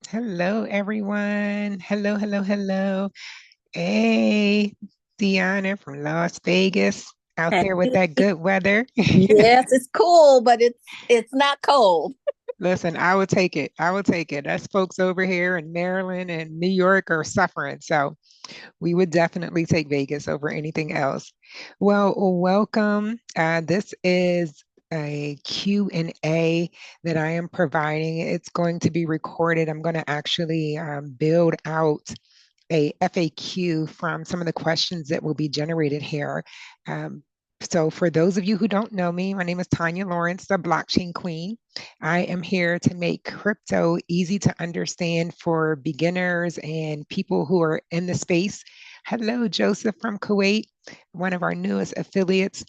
Hello, everyone. Hello, hello, hello. Hey, Deanna from Las Vegas out Hey. there with that good weather. Yes, it's cool, but it's not cold. Listen, I will take it. I will take it. Us folks over here in Maryland and New York are suffering. So we would definitely take Vegas over anything else. Well, welcome. This is a Q&A that I am providing. It's going to be recorded. I'm going to actually build out a FAQ from some of the questions that will be generated here. Um, so, for those of you who don't know me, my name is Tonya Lawrence, the blockchain queen. I am here to make crypto easy to understand for beginners and people who are in the space. Hello, Joseph from Kuwait, one of our newest affiliates.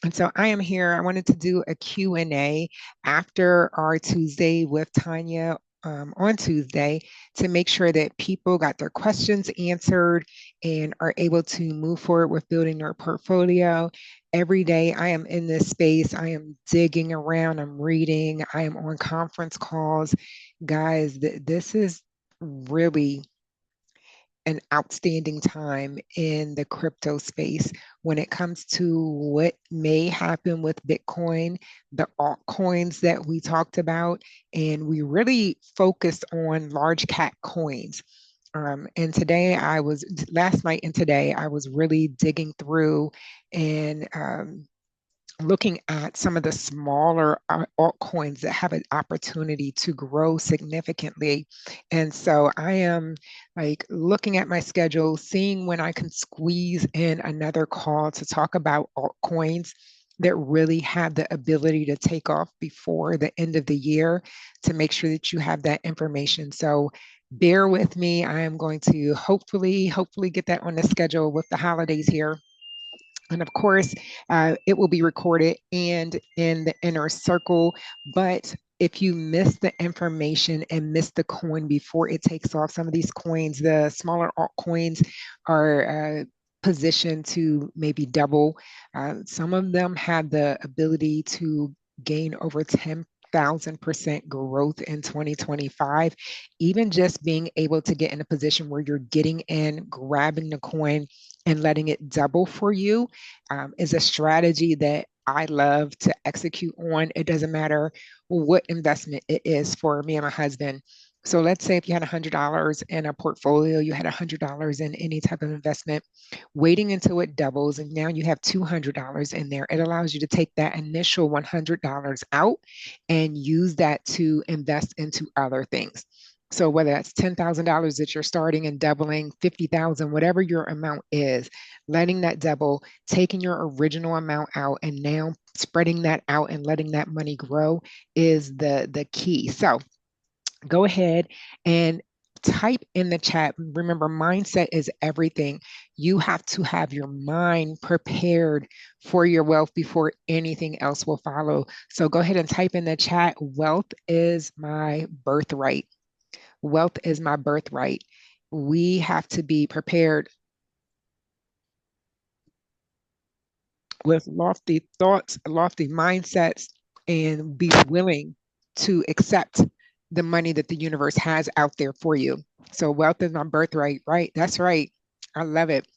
And so I am here. I wanted to do a Q&A after our Tuesday with Tanya on Tuesday to make sure that people got their questions answered and are able to move forward with building their portfolio. Every day I am in this space. I am digging around. I'm reading. I am on conference calls. Guys, this is really an outstanding time in the crypto space when it comes to what may happen with Bitcoin, the altcoins that we talked about, and we really focused on large cap coins. And last night and today, I was really digging through and looking at some of the smaller altcoins that have an opportunity to grow significantly. And so I am like looking at my schedule, seeing when I can squeeze in another call to talk about altcoins that really have the ability to take off before the end of the year to make sure that you have that information. So bear with me. I am going to hopefully get that on the schedule with the holidays here, and of course, it will be recorded and in the inner circle. But if you miss the information and miss the coin before it takes off, some of these coins, the smaller altcoins, are positioned to maybe double. Some of them have the ability to gain over 10,000% growth in 2025. Even just being able to get in a position where you're getting in, grabbing the coin, and letting it double for you is a strategy that I love to execute on. It doesn't matter what investment it is for me and my husband. So let's say if you had $100 in a portfolio, you had $100 in any type of investment, waiting until it doubles, and now you have $200 in there. It allows you to take that initial $100 out and use that to invest into other things. So whether that's $10,000 that you're starting and doubling, 50,000, whatever your amount is, letting that double, taking your original amount out, and now spreading that out and letting that money grow is the key. So go ahead and type in the chat. Remember, mindset is everything. You have to have your mind prepared for your wealth before anything else will follow. So go ahead and type in the chat. Wealth is my birthright. Wealth is my birthright. We have to be prepared with lofty thoughts, lofty mindsets, and be willing to accept the money that the universe has out there for you. So wealth is my birthright, right? That's right. I love it.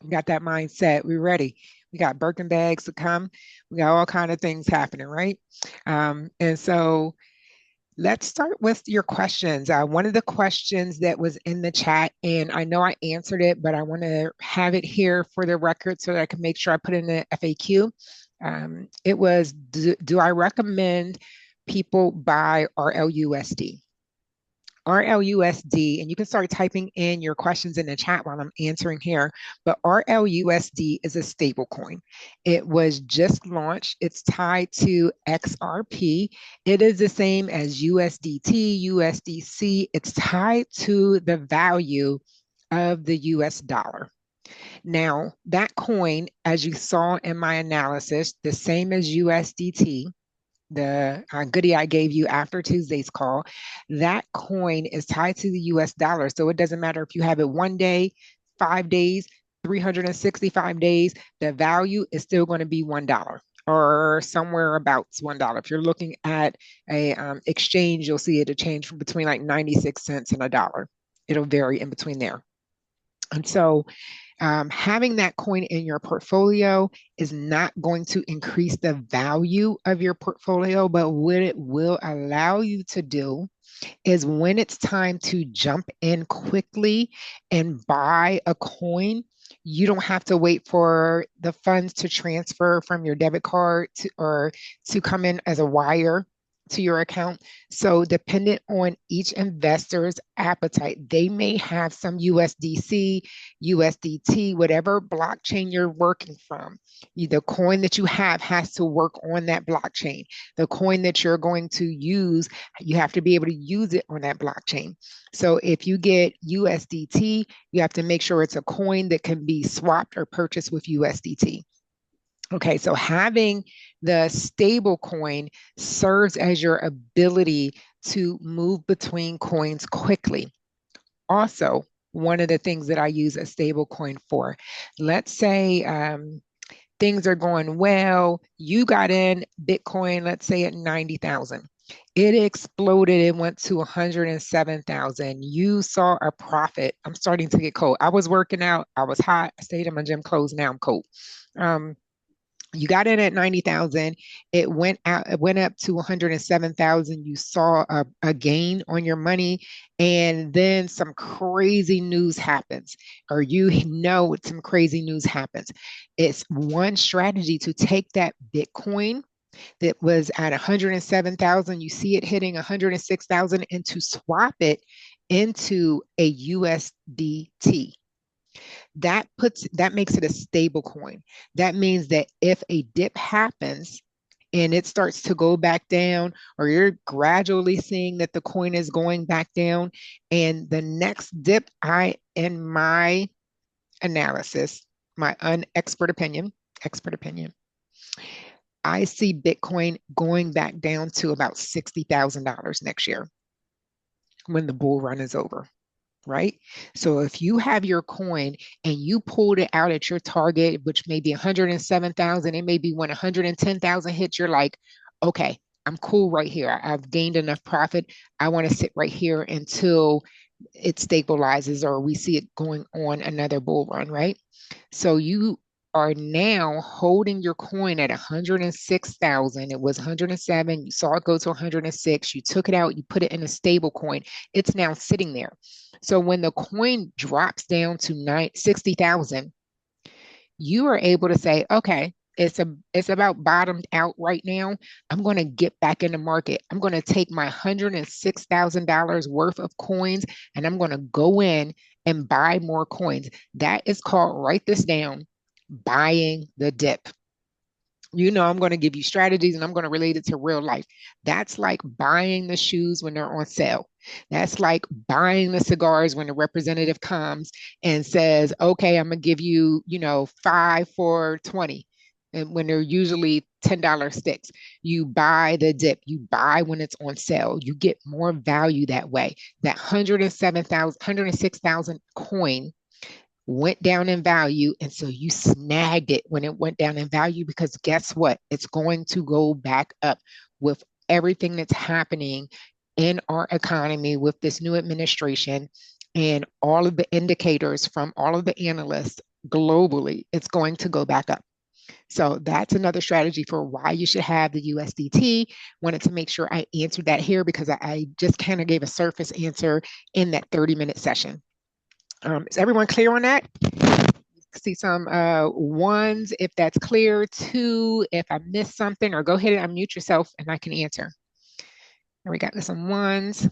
We got that mindset. We're ready. We got Birkin bags to come. We got all kind of things happening, right? And so let's start with your questions. One of the questions that was in the chat, and I know I answered it, but I want to have it here for the record so that I can make sure I put in the FAQ. It was, do I recommend people buy RLUSD? RLUSD, and you can start typing in your questions in the chat while I'm answering here. But RLUSD is a stable coin. It was just launched. It's tied to XRP. It is the same as USDT, USDC. It's tied to the value of the US dollar. Now, that coin, as you saw in my analysis, the same as USDT, the goodie I gave you after Tuesday's call, that coin is tied to the US dollar. So it doesn't matter if you have it 1 day, 5 days, 365 days, the value is still going to be $1. or somewhere about $1. If you're looking at a exchange, you'll see it change from between like 96 cents and a dollar. It'll vary in between there. And so having that coin in your portfolio is not going to increase the value of your portfolio, but what it will allow you to do is when it's time to jump in quickly and buy a coin, you don't have to wait for the funds to transfer from your debit card or to come in as a wire to your account. So, dependent on each investor's appetite, they may have some USDC, USDT, whatever blockchain you're working from. The coin that you have has to work on that blockchain. The coin that you're going to use, you have to be able to use it on that blockchain. So if you get USDT, you have to make sure it's a coin that can be swapped or purchased with USDT. Okay, so having the stable coin serves as your ability to move between coins quickly. Also, one of the things that I use a stable coin for, let's say things are going well. You got in Bitcoin, let's say at 90,000. It exploded. It went to 107,000. You saw a profit. I'm starting to get cold. I was working out. I was hot. I stayed in my gym clothes. Now I'm cold. Um, you got in at 90,000. It went up to 107,000. You saw a gain on your money, and then some crazy news happens, or you know some crazy news happens. It's one strategy to take that Bitcoin that was at 107,000, you see it hitting 106,000, and to swap it into a USDT. That makes it a stable coin. That means that if a dip happens and it starts to go back down, or you're gradually seeing that the coin is going back down, and the next dip, in my analysis, my expert opinion, I see Bitcoin going back down to about $60,000 next year when the bull run is over, right? So if you have your coin and you pulled it out at your target, which may be 107,000, it may be when 110,000 hits, you're like, okay, I'm cool right here. I've gained enough profit. I want to sit right here until it stabilizes or we see it going on another bull run, right? So you are now holding your coin at 106,000. It was 107. You saw it go to 106. You took it out, you put it in a stable coin. It's now sitting there. So when the coin drops down to 60,000, you are able to say, okay, it's about bottomed out right now. I'm going to get back in the market. I'm going to take my $106,000 worth of coins and I'm going to go in and buy more coins. That is called, write this down, buying the dip. You know, I'm going to give you strategies and I'm going to relate it to real life. That's like buying the shoes when they're on sale. That's like buying the cigars when the representative comes and says, okay, I'm going to give you, five for 20. And when they're usually $10 sticks, you buy the dip, you buy when it's on sale, you get more value that way. That 107,000, 106,000 coin went down in value. And so you snagged it when it went down in value because guess what? It's going to go back up with everything that's happening in our economy with this new administration and all of the indicators from all of the analysts globally. It's going to go back up. So that's another strategy for why you should have the USDT. Wanted to make sure I answered that here because I just kind of gave a surface answer in that 30-minute session. Is everyone clear on that? See some ones if that's clear. Two, if I missed something, or go ahead and unmute yourself and I can answer. And we got some ones.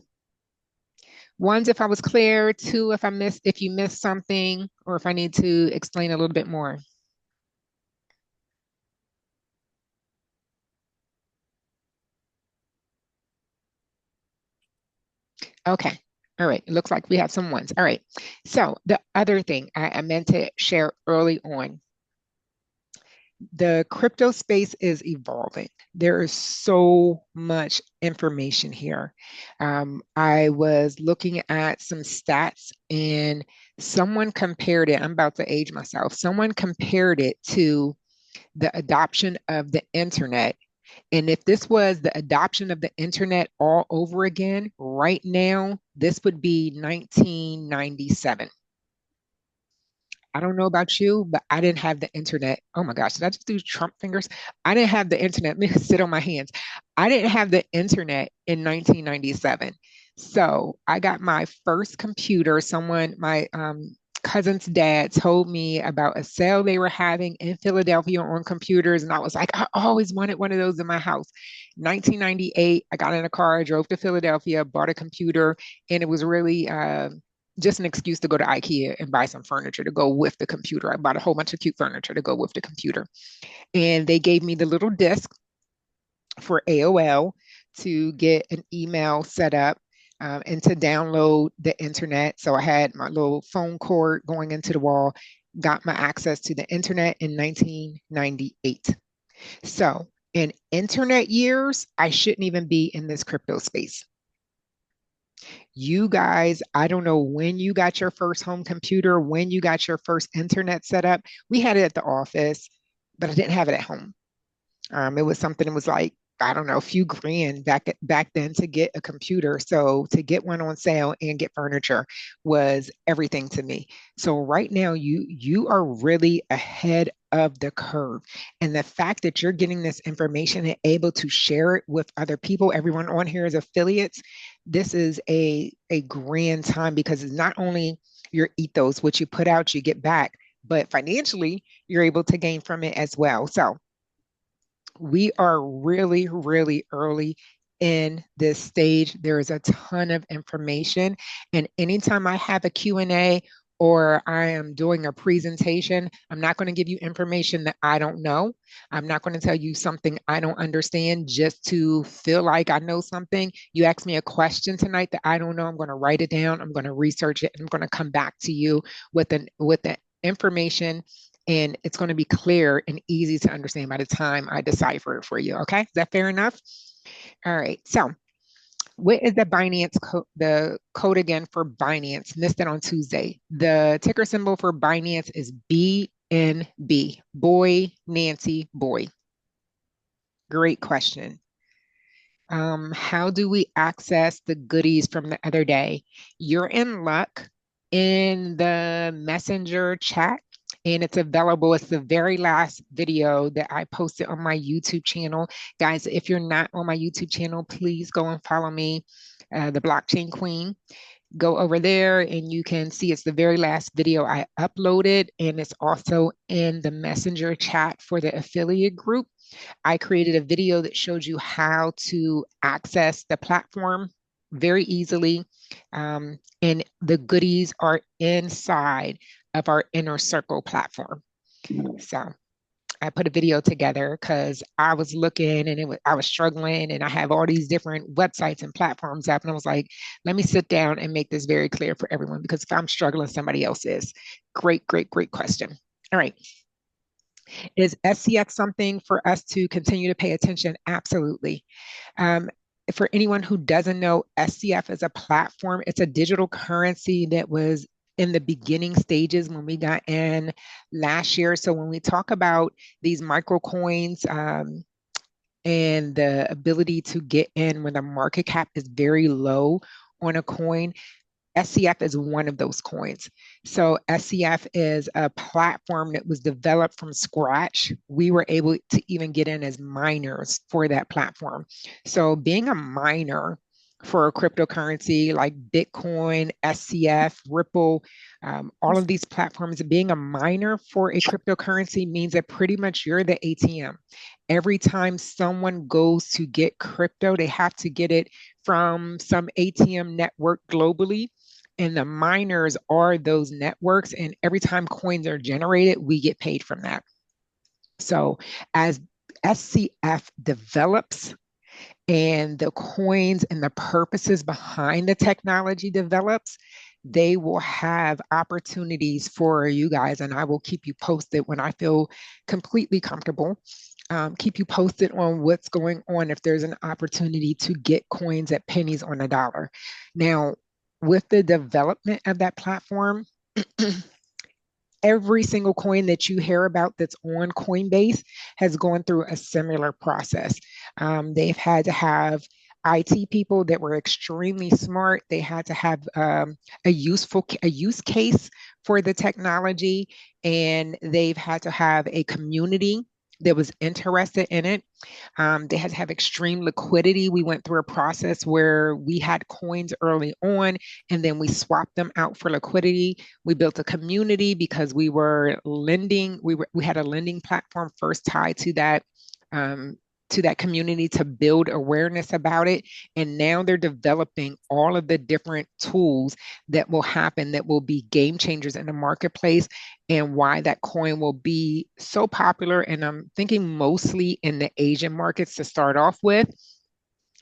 Ones if I was clear. Two, if you missed something, or if I need to explain a little bit more. Okay. All right. It looks like we have some ones. All right. So the other thing I meant to share early on, the crypto space is evolving. There is so much information here. I was looking at some stats and someone compared it. I'm about to age myself. Someone compared it to the adoption of the internet. And if this was the adoption of the internet all over again, right now, this would be 1997. I don't know about you, but I didn't have the internet. Oh my gosh, did I just do Trump fingers? I didn't have the internet. Let me sit on my hands. I didn't have the internet in 1997. So I got my first computer. My cousin's dad told me about a sale they were having in Philadelphia on computers. And I was like, I always wanted one of those in my house. 1998, I got in a car, drove to Philadelphia, bought a computer, and it was really just an excuse to go to IKEA and buy some furniture to go with the computer. I bought a whole bunch of cute furniture to go with the computer. And they gave me the little disc for AOL to get an email set up and to download the internet. So I had my little phone cord going into the wall, got my access to the internet in 1998. So in internet years, I shouldn't even be in this crypto space. You guys, I don't know when you got your first home computer, when you got your first internet set up. We had it at the office, but I didn't have it at home. It was something that was like, I don't know, a few grand back then to get a computer. So to get one on sale and get furniture was everything to me. So right now you are really ahead of the curve. And the fact that you're getting this information and able to share it with other people, everyone on here is affiliates. This is a grand time because it's not only your ethos, what you put out, you get back, but financially you're able to gain from it as well. So we are really, really early in this stage. There is a ton of information. And anytime I have a Q&A or I am doing a presentation, I'm not going to give you information that I don't know. I'm not going to tell you something I don't understand just to feel like I know something. You ask me a question tonight that I don't know, I'm going to write it down, I'm going to research it, and I'm going to come back to you with the information, and it's going to be clear and easy to understand by the time I decipher it for you. Okay, is that fair enough? All right. So, what is the Binance code? The code again for Binance? Missed it on Tuesday. The ticker symbol for Binance is BNB. Boy, Nancy, boy. Great question. How do we access the goodies from the other day? You're in luck in the messenger chat, and it's available. It's the very last video that I posted on my YouTube channel. Guys, if you're not on my YouTube channel, please go and follow me, the Blockchain Queen. Go over there and you can see it's the very last video I uploaded, and it's also in the messenger chat for the affiliate group. I created a video that showed you how to access the platform very easily. And the goodies are inside of our inner circle platform. So I put a video together because I was looking and I was struggling, and I have all these different websites and platforms up. And I was like, let me sit down and make this very clear for everyone, because if I'm struggling, somebody else is. Great, great, great question. All right. Is SCX something for us to continue to pay attention? Absolutely. Um, for anyone who doesn't know, SCF is a platform. It's a digital currency that was in the beginning stages when we got in last year. So when we talk about these micro coins, and the ability to get in when the market cap is very low on a coin, SCF is one of those coins. So SCF is a platform that was developed from scratch. We were able to even get in as miners for that platform. So being a miner for a cryptocurrency like Bitcoin, SCF, Ripple, all of these platforms, being a miner for a cryptocurrency means that pretty much you're the ATM. Every time someone goes to get crypto, they have to get it from some ATM network globally, and the miners are those networks. And every time coins are generated, we get paid from that. So as SCF develops and the coins and the purposes behind the technology develops, they will have opportunities for you guys. And I will keep you posted when I feel completely comfortable. Keep you posted on what's going on if there's an opportunity to get coins at pennies on a dollar. Now, with the development of that platform, every single coin that you hear about that's on Coinbase has gone through a similar process. They've had to have IT people that were extremely smart. They had to have a use case for the technology, and they've had to have a community that was interested in it. They had to have extreme liquidity. We went through a process where we had coins early on and then we swapped them out for liquidity. We built a community because we were lending. We had a lending platform first tied um, to that community to build awareness about it. And now they're developing all of the different tools that will happen that will be game changers in the marketplace and why that coin will be so popular. And I'm thinking mostly in the Asian markets to start off with,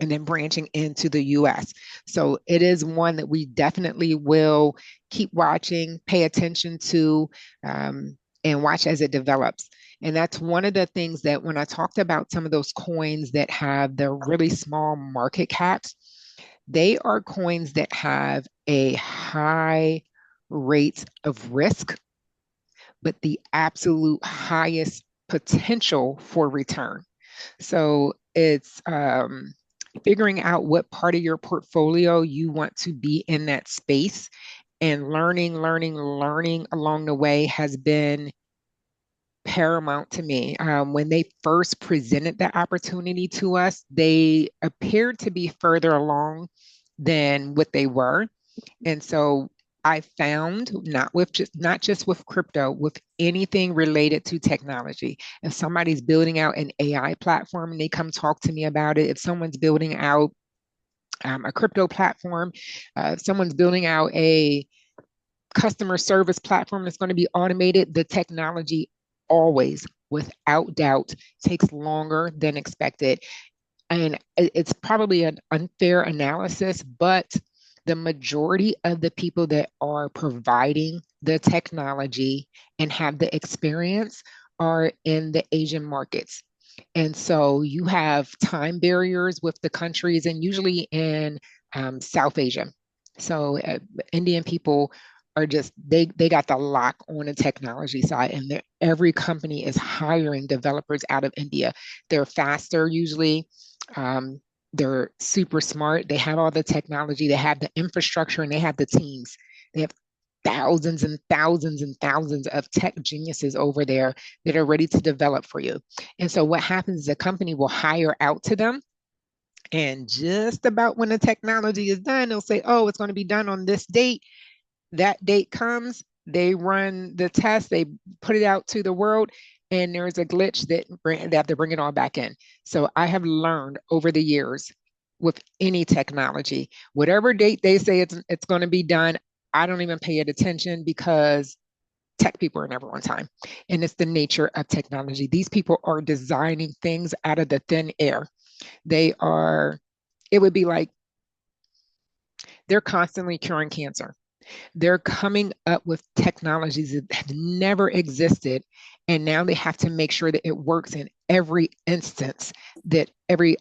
and then branching into the US. So it is one that we definitely will keep watching, pay attention to, and watch as it develops. And that's one of the things that when I talked about some of those coins that have the really small market caps, they are coins that have a high rate of risk but the absolute highest potential for return. So it's figuring out what part of your portfolio you want to be in that space and learning along the way has been paramount to me. When they first presented that opportunity to us, they appeared to be further along than what they were. And so I found not just with crypto, with anything related to technology. If somebody's building out an AI platform and they come talk to me about it, if someone's building out a crypto platform, if someone's building out a customer service platform that's going to be automated, the technology always, without doubt, takes longer than expected. And it's probably an unfair analysis, but the majority of the people that are providing the technology and have the experience are in the Asian markets. And so you have time barriers with the countries, and usually in South Asia. So Indian people are just they got the lock on the technology side, and every company is hiring developers out of India. They're faster usually. Um, they're super smart. They have all the technology. They have the infrastructure, and they have the teams. They have thousands and thousands and thousands of tech geniuses over there that are ready to develop for you. And so what happens is a company will hire out to them. And just about when the technology is done, they'll say, oh, it's going to be done on this date. That date comes, they run the test, they put it out to the world, and there's a glitch that they have to bring it all back in. So I have learned over the years with any technology, whatever date they say it's going to be done, I don't even pay it attention because tech people are never on time. And it's the nature of technology. These people are designing things out of the thin air. They are, it would be like they're constantly curing cancer. They're coming up with technologies that have never existed. And now they have to make sure that it works in every instance, that every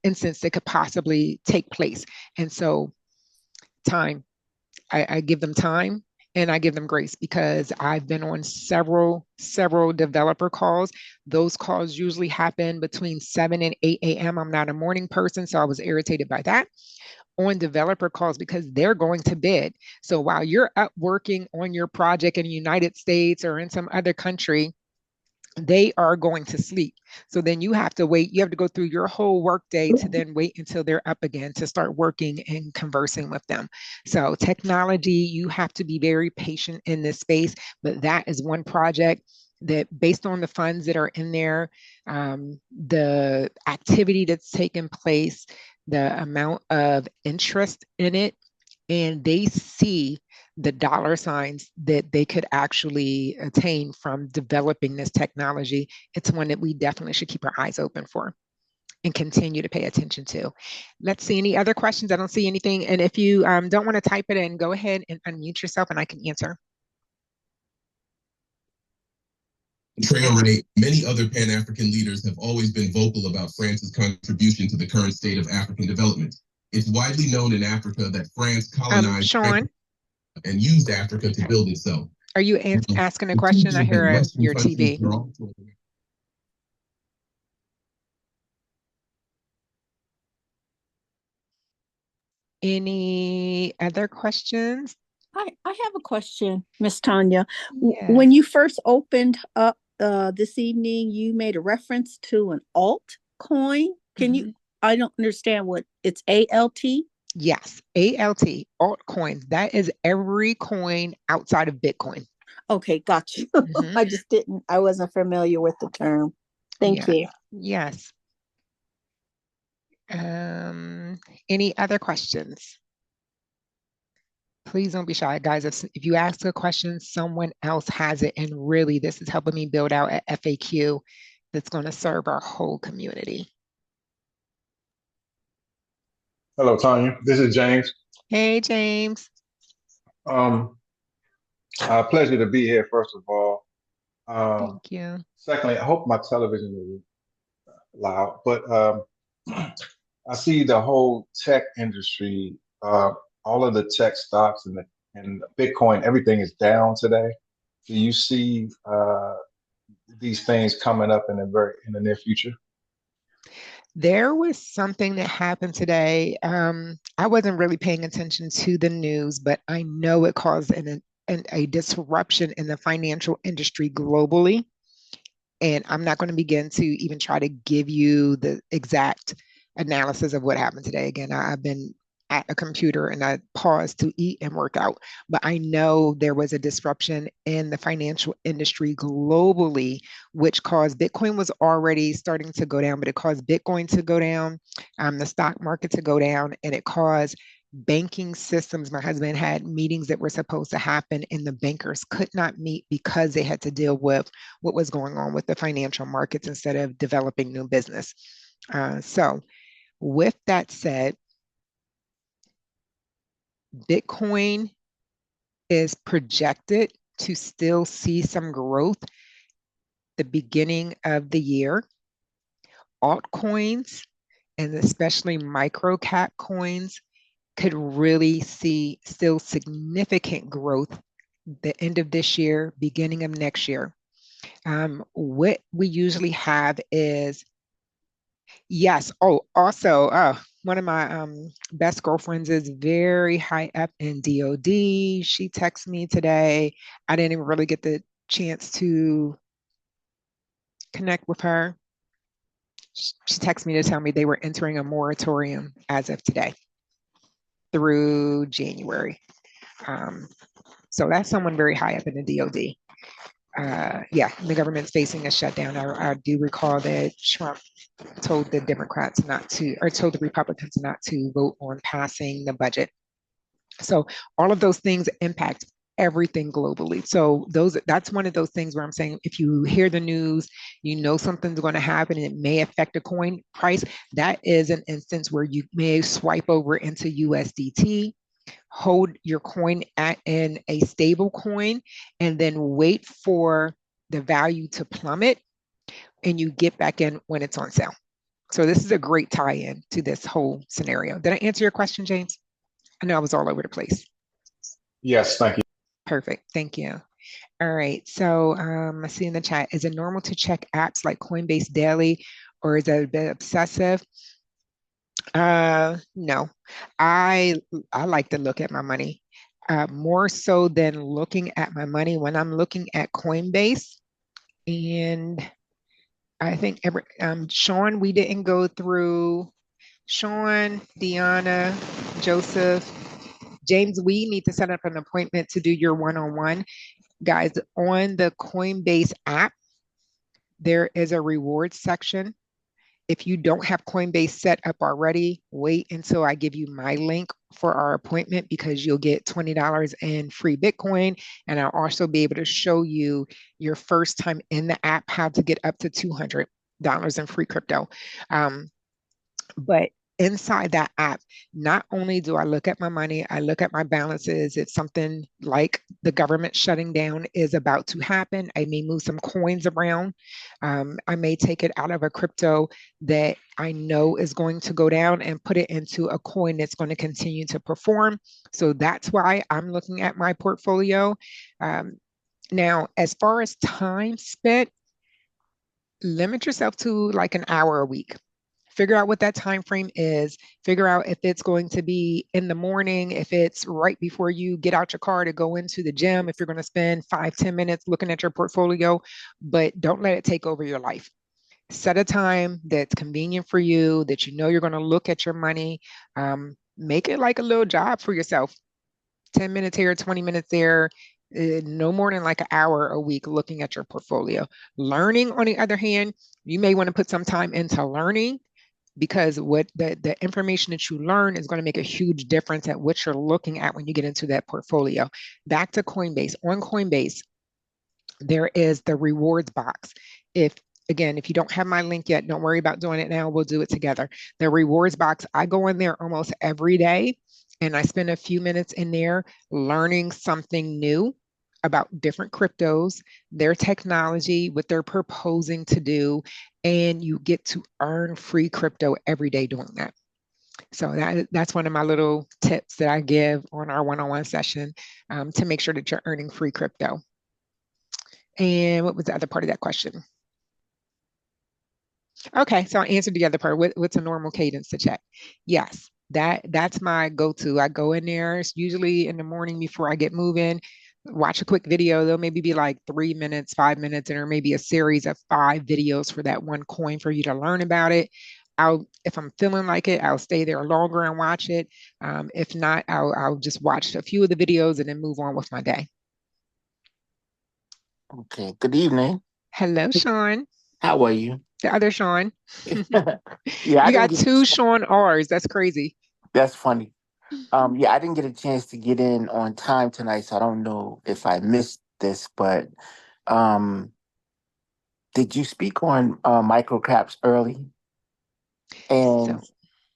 instance that could possibly take place. And so, time, I give them time and I give them grace because I've been on several developer calls. Those calls usually happen between 7 and 8 a.m. I'm not a morning person, so I was irritated by that on developer calls because they're going to bid. So while you're up working on your project in the United States or in some other country, they are going to sleep. So then you have to wait. You have to go through your whole workday to then wait until they're up again to start working and conversing with them. So technology, you have to be very patient in this space, but that is one project that based on the funds that are in there, the activity that's taken place, the amount of interest in it, and they see the dollar signs that they could actually attain from developing this technology, it's one that we definitely should keep our eyes open for and continue to pay attention to. Let's see any other questions. I don't see anything. And if you don't want to type it in, go ahead and unmute yourself and I can answer. Trey, Renee, many other Pan-African leaders have always been vocal about France's contribution to the current state of African development. It's widely known in Africa that France colonized Sean. and used Africa to build itself. Are you asking a The question? I Tuesday hear that Western your countries TV. draw. Any other questions? I have a question, Miss Tonya. When Yes. you first opened up this evening, you made a reference to an alt coin. Can you? Mhm. I don't understand what it's ALT. Yes, ALT, altcoins. That is every coin outside of Bitcoin. Okay, got you. Hmm. I just didn't. I wasn't familiar with the term. Thank Yeah. you. Yes. Um, any other questions? Please don't be shy, guys. If you ask a question, someone else has it. And really, this is helping me build out an FAQ that's going to serve our whole community. Hello, Tonya. This is James. Hey, James. Um, Pleasure to be here, first of all. Thank you. Secondly, I hope my television is loud, but I see the whole tech industry, all of the tech stocks and Bitcoin, everything is down today. Do you see these things coming up in the near future? There was something that happened today. I wasn't really paying attention to the news, but I know it caused a disruption in the financial industry globally. And I'm not going to begin to even try to give you the exact analysis of what happened today. Again, I've been at a computer and I paused to eat and work out, but I know there was a disruption in the financial industry globally, which caused Bitcoin was already starting to go down, but it caused Bitcoin to go down, the stock market to go down, and it caused banking systems. My husband had meetings that were supposed to happen, and the bankers could not meet because they had to deal with what was going on with the financial markets instead of developing new business. So, with that said, Bitcoin is projected to still see some growth the beginning of the year. Altcoins, and especially micro cap coins, could really see still significant growth the end of this year, beginning of next year. What we usually have is, yes. Oh, also, one of my best girlfriends is very high up in DOD. She texted me today. I didn't even really get the chance to connect with her. She texted me to tell me they were entering a moratorium as of today through January. Um, so that's someone very high up in the DOD. Yeah, the government's facing a shutdown. I do recall that Trump told the Democrats not to, or told the Republicans not to vote on passing the budget. So all of those things impact everything globally. So that's one of those things where I'm saying if you hear the news, you know something's going to happen and it may affect a coin price. That is an instance where you may swipe over into USDT, hold your coin in a stable coin, and then wait for the value to plummet and you get back in when it's on sale. So this is a great tie-in to this whole scenario. Did I answer your question, James? I know I was all over the place. Yes, thank you. Perfect. Thank you. All right. So I see in the chat, is it normal to check apps like Coinbase daily or is it a bit obsessive? No. I I like to look at my money more so than looking at my money when I'm looking at Coinbase. And I think Sean, we didn't go through Sean, Deanna, Joseph, James. We need to set up an appointment to do your one-on-one. Guys, on the Coinbase app, there is a rewards section. If you don't have Coinbase set up already, wait until I give you my link for our appointment because you'll get $20 in free Bitcoin. And I'll also be able to show you your first time in the app how to get up to $200 in free crypto. Um, but inside that app, not only do I look at my money, I look at my balances. If something like the government shutting down is about to happen, I may move some coins around. I may take it out of a crypto that I know is going to go down and put it into a coin that's going to continue to perform. So that's why I'm looking at my portfolio. Um, Now, as far as time spent, limit yourself to like an hour a week. Figure out what that time frame is. Figure out if it's going to be in the morning, if it's right before you get out your car to go into the gym, if you're going to spend 5, 10 minutes looking at your portfolio, but don't let it take over your life. Set a time that's convenient for you, that you know you're going to look at your money. Make it like a little job for yourself. 10 minutes here, 20 minutes there, no more than like an hour a week looking at your portfolio. Learning, on the other hand, you may want to put some time into learning, because what the information that you learn is going to make a huge difference at what you're looking at when you get into that portfolio. Back to Coinbase. On Coinbase, there is the rewards box. If Again, if you don't have my link yet, don't worry about doing it now. We'll do it together. The rewards box, I go in there almost every day and I spend a few minutes in there learning something new about different cryptos, their technology, what they're proposing to do, and you get to earn free crypto every day doing that. So that's one of my little tips that I give on our one-on-one session, to make sure that you're earning free crypto. And what was the other part of that question? Okay, so I answered the other part. What's a normal cadence to check? Yes, that's my go-to. I go in there, it's usually in the morning before I get moving, watch a quick video. They'll maybe be like 3 minutes, 5 minutes, and there may be a series of 5 videos for that one coin for you to learn about it. If I'm feeling like it, I'll stay there longer and watch it. If not, I'll just watch a few of the videos and then move on with my day. Okay, good evening. Hello, Sean. How are you? The other Sean. Yeah, I You didn't got get, two Sean R's. That's crazy. that's funny. Yeah, I didn't get a chance to get in on time tonight, so I don't know if I missed this, but um, did you speak on microcaps early? So, And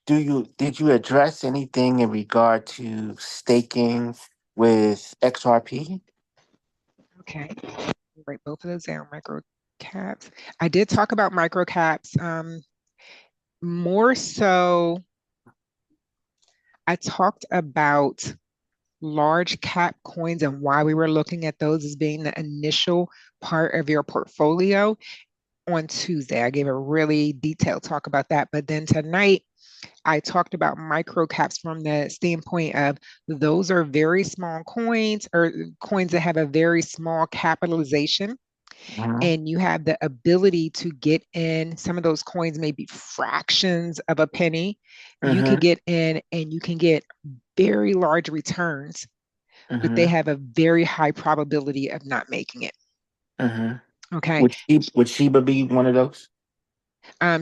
did you address anything in regard to staking with XRP? okay. Write both of those down, micro caps. I did talk about micro caps. More so, I talked about large cap coins and why we were looking at those as being the initial part of your portfolio on Tuesday. I gave a really detailed talk about that. But then tonight, I talked about micro caps from the standpoint of those are very small coins, or coins that have a very small capitalization, Mm-hmm. and you have the ability to get in some of those coins, maybe fractions of a penny. You could Mm-hmm. get in and you can get very large returns, but they Mm-hmm. have a very high probability of not making it. Mm-hmm. Okay. Would Sheba be one of those?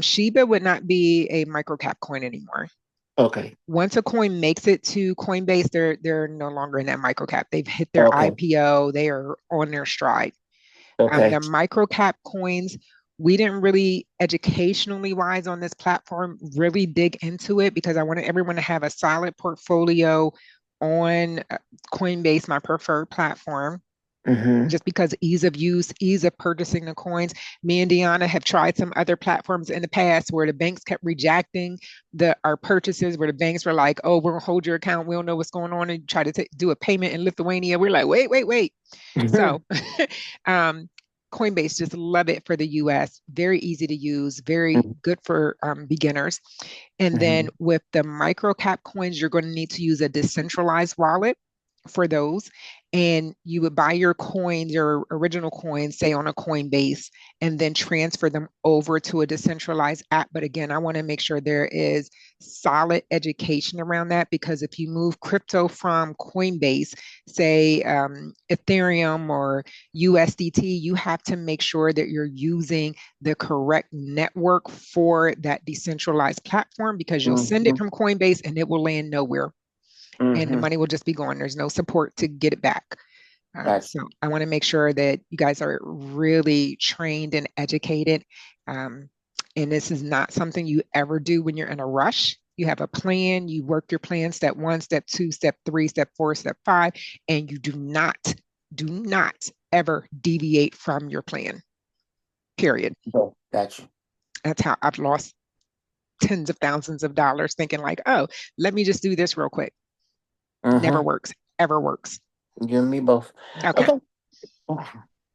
Shiba would not be a microcap coin anymore. Okay. Once a coin makes it to Coinbase, they're no longer in that microcap. They've hit their Okay. IPO. They are on their stride. Okay. The micro cap coins, we didn't really educationally wise on this platform really dig into it, because I wanted everyone to have a solid portfolio on Coinbase, my preferred platform, Mm-hmm. just because ease of use, ease of purchasing the coins. Me and Deanna have tried some other platforms in the past where the banks kept rejecting our purchases, where the banks were like, "Oh, we're gonna hold your account. We don't know what's going on," and try to do a payment in Lithuania. We're like, "Wait, wait, wait." So, um, Coinbase, just love it for the US. Very easy to use, very good for beginners. And Mm-hmm. then with the micro cap coins, you're going to need to use a decentralized wallet for those. And you would buy your coins, your original coins, say on a Coinbase, and then transfer them over to a decentralized app. But again, I want to make sure there is solid education around that, because if you move crypto from Coinbase, say Ethereum or USDT, you have to make sure that you're using the correct network for that decentralized platform, because you'll send it Mm-hmm. from Coinbase and it will land nowhere, and the Mm-hmm. money will just be gone. There's no support to get it back. Gotcha. So I want to make sure that you guys are really trained and educated. Um, and this is not something you ever do when you're in a rush. You have a plan, you work your plan, step one, step two, step three, step four, step five, and you do not ever deviate from your plan, period. Oh, gotcha. That's how I've lost tens of thousands of dollars thinking like, oh, let me just do this real quick. Never Mm-hmm. works, ever works. You and me both. Okay. Okay.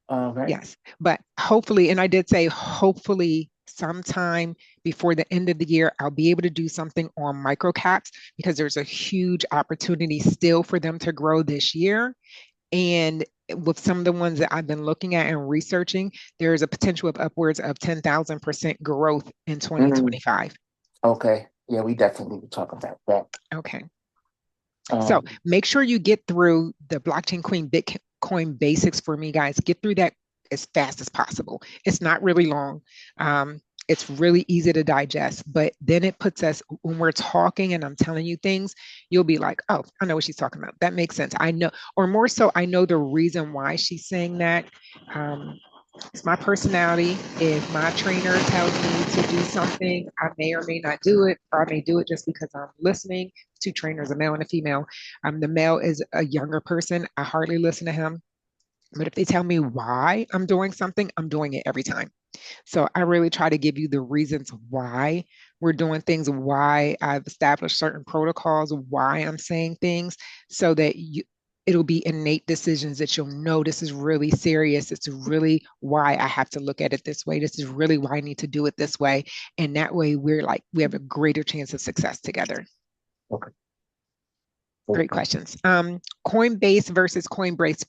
All right. Yes, but hopefully, and I did say hopefully sometime before the end of the year, I'll be able to do something on microcaps because there's a huge opportunity still for them to grow this year. And with some of the ones that I've been looking at and researching, there's a potential of upwards of 10,000% growth in Mm, 2025. okay. Yeah, we definitely will talk about that. Okay. So Um, make sure you get through the Blockchain Queen Bitcoin basics for me, guys. Get through that as fast as possible. It's not really long. Um, it's really easy to digest, but then it puts us, when we're talking and I'm telling you things, you'll be like, oh, I know what she's talking about. That makes sense. I know, or more so, I know the reason why she's saying that. Um, it's my personality. If my trainer tells me to do something, I may or may not do it, or I may do it just because I'm listening. Two trainers, a male and a female. The male is a younger person. I hardly listen to him. But if they tell me why I'm doing something, I'm doing it every time. So I really try to give you the reasons why we're doing things, why I've established certain protocols, why I'm saying things, so that it'll be innate decisions that you'll know this is really serious. It's really why I have to look at it this way. This is really why I need to do it this way. And that way we have a greater chance of success together. okay. Great questions. Coinbase versus Coinbase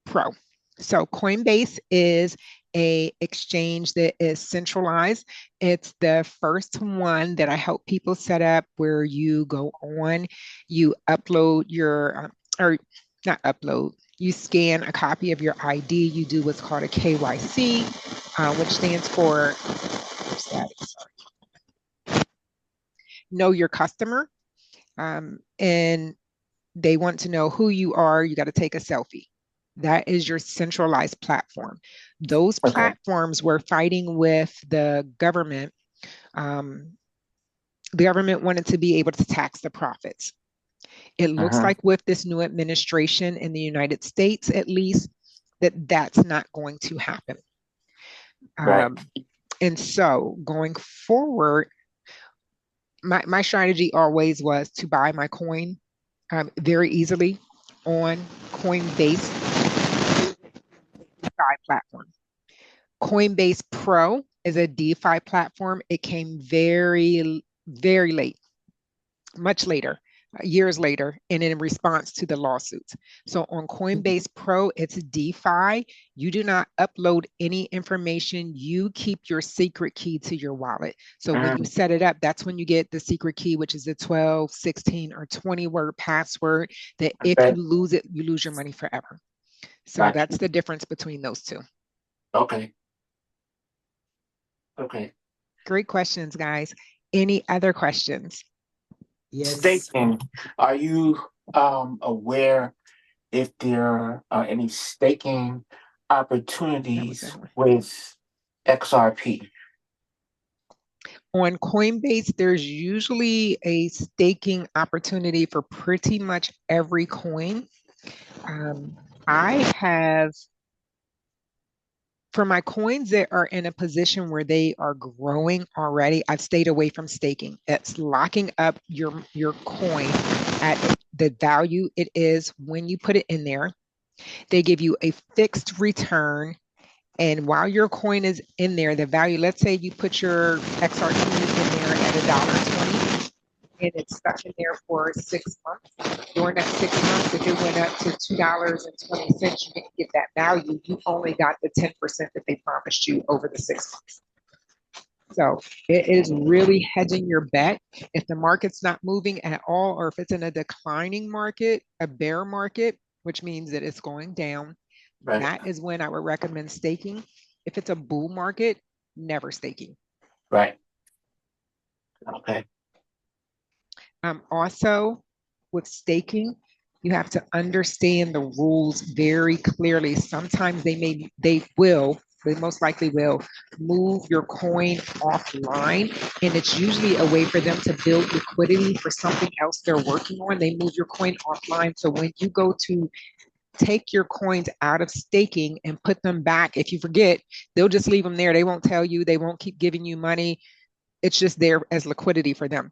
Pro. So Coinbase is a exchange that is centralized. It's the first one that I help people set up where you go on, you upload your, or not upload, you scan a copy of your ID, you do what's called a KYC, which stands for, know your customer. And they want to know who you are. You got to take a selfie. That is your centralized platform. Those Okay. platforms were fighting with the government. Um, the government wanted to be able to tax the profits. It looks Uh-huh. like with this new administration in the United States, at least, that that's not going to happen. Right. Um, and so going forward, my strategy always was to buy my coin very easily on Coinbase platform. Coinbase Pro is a DeFi platform. It came very late, much later, years later, and in response to the lawsuits. So on Coinbase Pro, it's DeFi. You do not upload any information. You keep your secret key to your wallet. So when you Mm, set it up, that's when you get the secret key, which is a 12, 16, or 20 word password that if you okay. lose it, you lose your money forever. So Gotcha. that's the difference between those two. Okay. Okay. Great questions, guys. Any other questions? Yes. Staking. Are you aware if there are any staking That was opportunities that one. with XRP? On Coinbase, there's usually a staking opportunity for pretty much every coin. Um, I have, for my coins that are in a position where they are growing already, I've stayed away from staking. It's locking up your coin at the value it is when you put it in there. They give you a fixed return. And while your coin is in there, the value, let's say you put your XRP in there at $1.20 and it's stuck in there for 6 months. During that 6 months, if it went up to $2.20, you didn't get that value. You only got the 10% that they promised you over the 6 months. So it is really hedging your bet. If the market's not moving at all, or if it's in a declining market, a bear market, which means that it's going down, Right. that is when I would recommend staking. If it's a bull market, never staking. Right. Okay. Also, with staking, you have to understand the rules very clearly. Sometimes they most likely will move your coin offline, and it's usually a way for them to build liquidity for something else they're working on. They move your coin offline. So when you go to take your coins out of staking and put them back, if you forget, they'll just leave them there. They won't tell you, they won't keep giving you money. It's just there as liquidity for them.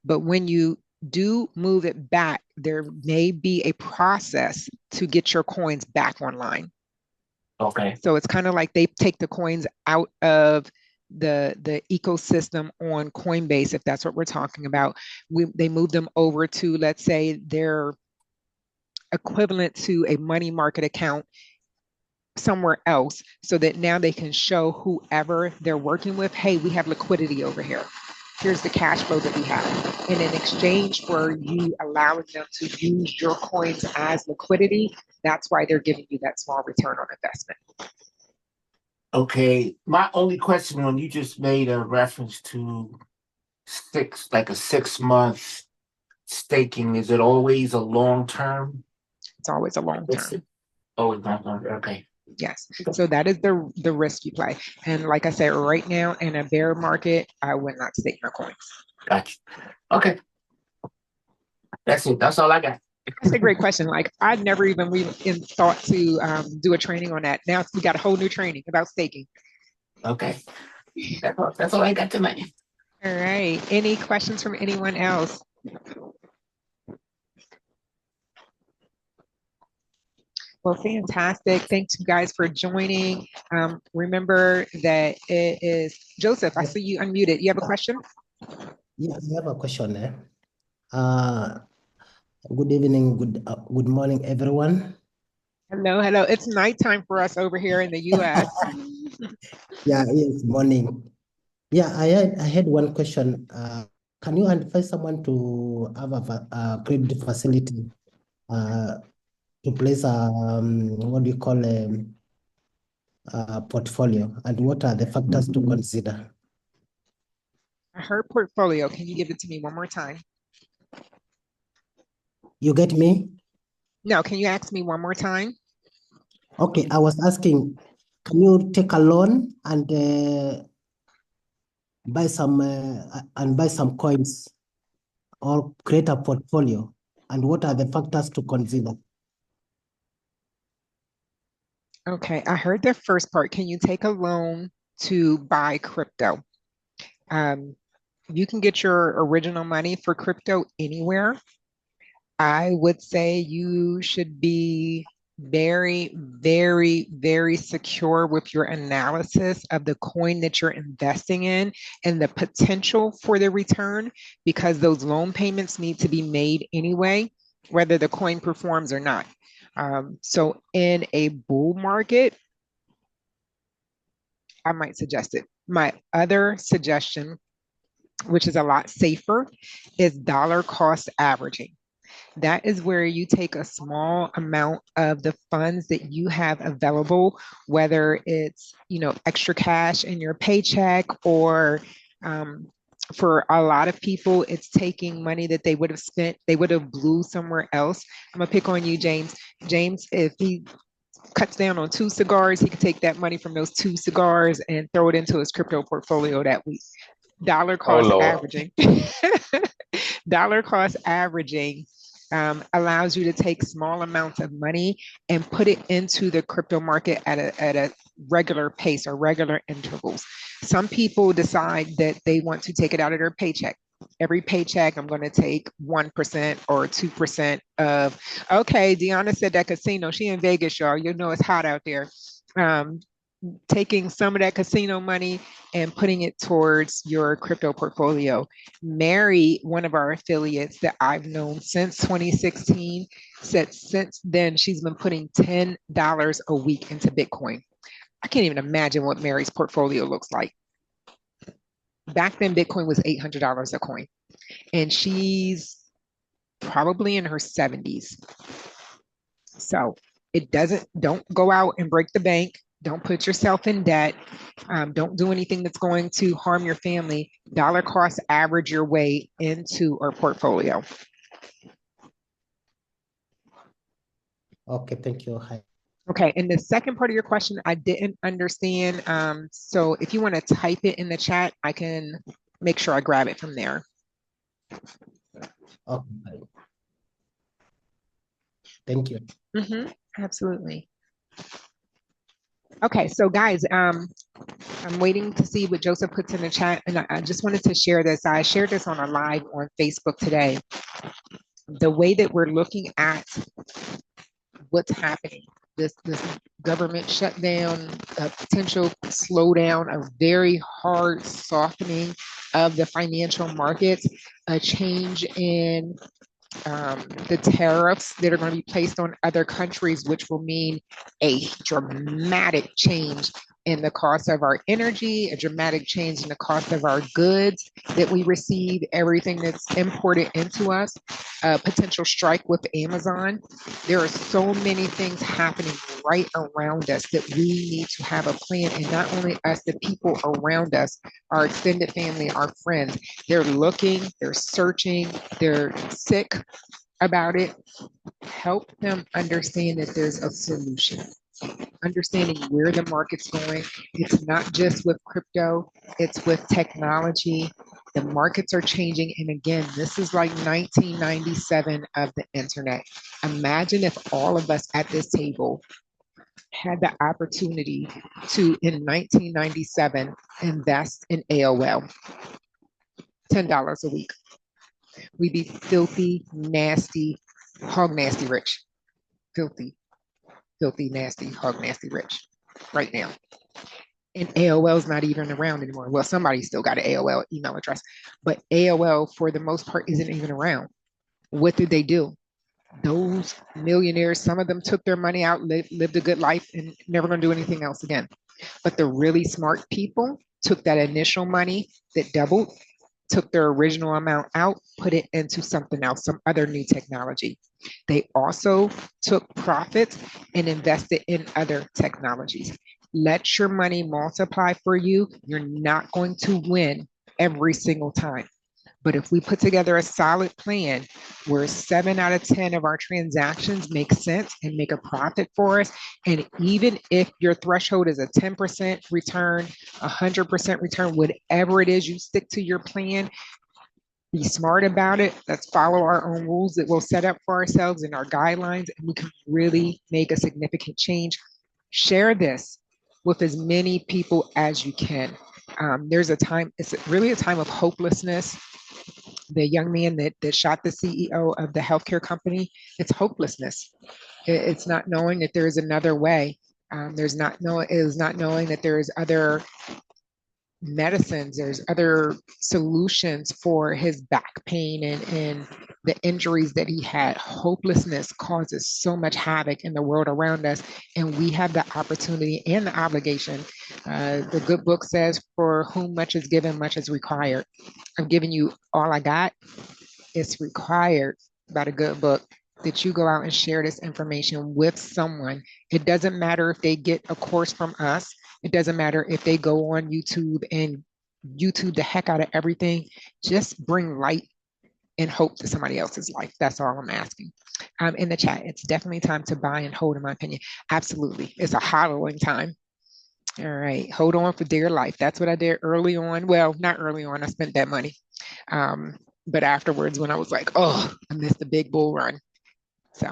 But when you do move it back, there may be a process to get your coins back online. Okay. So it's kind of like they take the coins out of the ecosystem on Coinbase, if that's what we're talking about. They move them over to, let's say, their equivalent to a money market account somewhere else, so that now they can show whoever they're working with, hey, we have liquidity over here. Here's the cash flow that we have. And in exchange for you allowing them to use your coins as liquidity, that's why they're giving you that small return on investment. Okay. My only question, when you just made a reference to like a 6 month staking, is it always a long term? It's always a long It's term. always long term. Okay. Yes. So that is the risk you play. And like I said, right now in a bear market, I would not stake my coins. Gotcha. Okay. That's it. That's all I got. That's a great question. Like I'd never even thought to do a training on that. Now we got a whole new training about staking. Okay. That's all I got tonight. All right. Any questions from anyone else? Well, fantastic. Thanks you guys for joining. Remember that it is Joseph. I see you unmuted. You have a question? Yeah, I have a question there. Good evening, good morning, everyone. Hello, hello. It's nighttime for us over here in the US. Yeah, yes, morning. Yeah, I had one question. Can you advise someone to have a credit facility to place what do you call a portfolio, and what are the factors to consider? I heard portfolio. Can you give it to me one more time? You get me? No, can you ask me one more time? Okay, I was asking, can you take a loan and buy some coins or create a portfolio, and what are the factors to consider? Okay, I heard the first part. Can you take a loan to buy crypto? You can get your original money for crypto anywhere. I would say you should be very, very, very secure with your analysis of the coin that you're investing in and the potential for the return, because those loan payments need to be made anyway, whether the coin performs or not. So in a bull market, I might suggest it. My other suggestion, which is a lot safer, is dollar cost averaging. That is where you take a small amount of the funds that you have available, whether it's, extra cash in your paycheck, or um, for a lot of people, it's taking money that they would have spent, they would have blew somewhere else. I'm gonna pick on you, James. James, if he cuts down on 2 cigars, he could take that money from those 2 cigars and throw it into his crypto portfolio that week. Dollar Oh cost Lord. averaging. Dollar cost averaging allows you to take small amounts of money and put it into the crypto market at a regular pace or regular intervals. Some people decide that they want to take it out of their paycheck. Every paycheck, I'm going to take 1% or 2% of. Okay, Deanna said that casino. She in Vegas, y'all. You know it's hot out there. Um, Taking some of that casino money and putting it towards your crypto portfolio. Mary, one of our affiliates that I've known since 2016, said since then she's been putting $10 a week into Bitcoin. I can't even imagine what Mary's portfolio looks like. Back then, Bitcoin was $800 a coin, and she's probably in her 70s. So don't go out and break the bank. Don't put yourself in debt. Don't do anything that's going to harm your family. Dollar cost average your way into our portfolio. Okay, thank you. Hi. Okay, and the second part of your question, I didn't understand. So if you want to type it in the chat, I can make sure I grab it from there. Okay. Thank you. Absolutely. Okay, so guys, I'm waiting to see what Joseph puts in the chat, and I just wanted to share this. I shared this on a live on Facebook today. The way that we're looking at what's happening this government shutdown, a potential slowdown, a very hard softening of the financial markets, a change in the tariffs that are going to be placed on other countries, which will mean a dramatic change in the cost of our energy, a dramatic change in the cost of our goods that we receive, everything that's imported into us, a potential strike with Amazon. There are so many things happening right around us that we need to have a plan. And not only us, the people around us, our extended family, our friends, they're looking, they're searching, they're sick about it. Help them understand that there's a solution. Understanding where the market's going. It's not just with crypto, it's with technology. The markets are changing. And again, this is like 1997 of the internet. Imagine if all of us at this table had the opportunity to, in 1997, invest in AOL, $10 a week. We'd be filthy, nasty, hog nasty rich. Filthy, filthy, nasty, hog nasty rich right now. And AOL's not even around anymore. Well, somebody still got an AOL email address, but AOL for the most part isn't even around. What did they do? Those millionaires, some of them took their money out, lived a good life, and never going to do anything else again. But the really smart people took that initial money that doubled, took their original amount out, put it into something else, some other new technology. They also took profits and invested in other technologies. Let your money multiply for you. You're not going to win every single time. But if we put together a solid plan where 7 out of 10 of our transactions make sense and make a profit for us, and even if your threshold is a 10% return, 100% return, whatever it is, you stick to your plan, be smart about it. Let's follow our own rules that we'll set up for ourselves and our guidelines, and we can really make a significant change. Share this with as many people as you can. There's a time, it's really a time of hopelessness. The young man that shot the CEO of the healthcare company, it's hopelessness. It's not knowing that there is another way. It is not knowing that there is other medicines, there's other solutions for his back pain and the injuries that he had. Hopelessness causes so much havoc in the world around us, and we have the opportunity and the obligation. The good book says, for whom much is given, much is required. I'm giving you all I got. It's required by the good book that you go out and share this information with someone. It doesn't matter if they get a course from us. It doesn't matter if they go on YouTube and YouTube the heck out of everything. Just bring light and hope to somebody else's life. That's all I'm asking. In the chat, it's definitely time to buy and hold, in my opinion. Absolutely. It's a hodling time. All right. Hold on for dear life. That's what I did early on. Well, not early on. I spent that money. But afterwards, when I was like, oh, I missed the big bull run. So,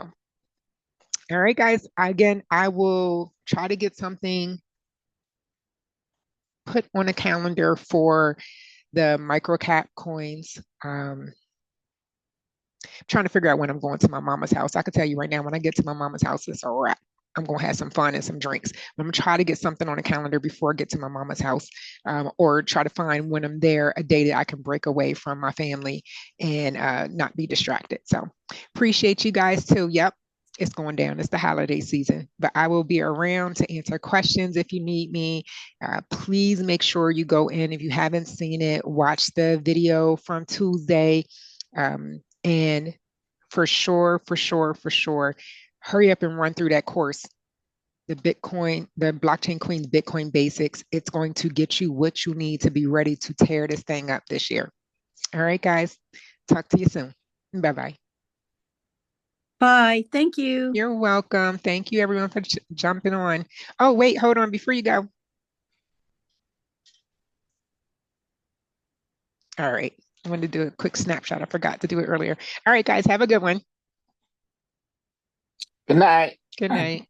all right, guys. Again, I will try to get something put on a calendar for the microcap coins. Trying to figure out when I'm going to my mama's house. I can tell you right now, when I get to my mama's house, it's a wrap. I'm going to have some fun and some drinks. I'm going to try to get something on a calendar before I get to my mama's house, or try to find when I'm there a day that I can break away from my family and not be distracted. So appreciate you guys too. Yep. It's going down. It's the holiday season, but I will be around to answer questions if you need me. Please make sure you go in. If you haven't seen it, watch the video from Tuesday. And for sure, hurry up and run through that course. The Blockchain Queen's Bitcoin Basics. It's going to get you what you need to be ready to tear this thing up this year. All right, guys. Talk to you soon. Bye-bye. Bye. Thank you. You're welcome. Thank you, everyone, for jumping on. Oh, wait, hold on. Before you go. All right. I wanted to do a quick snapshot. I forgot to do it earlier. All right, guys. Have a good one. Good night. Good night.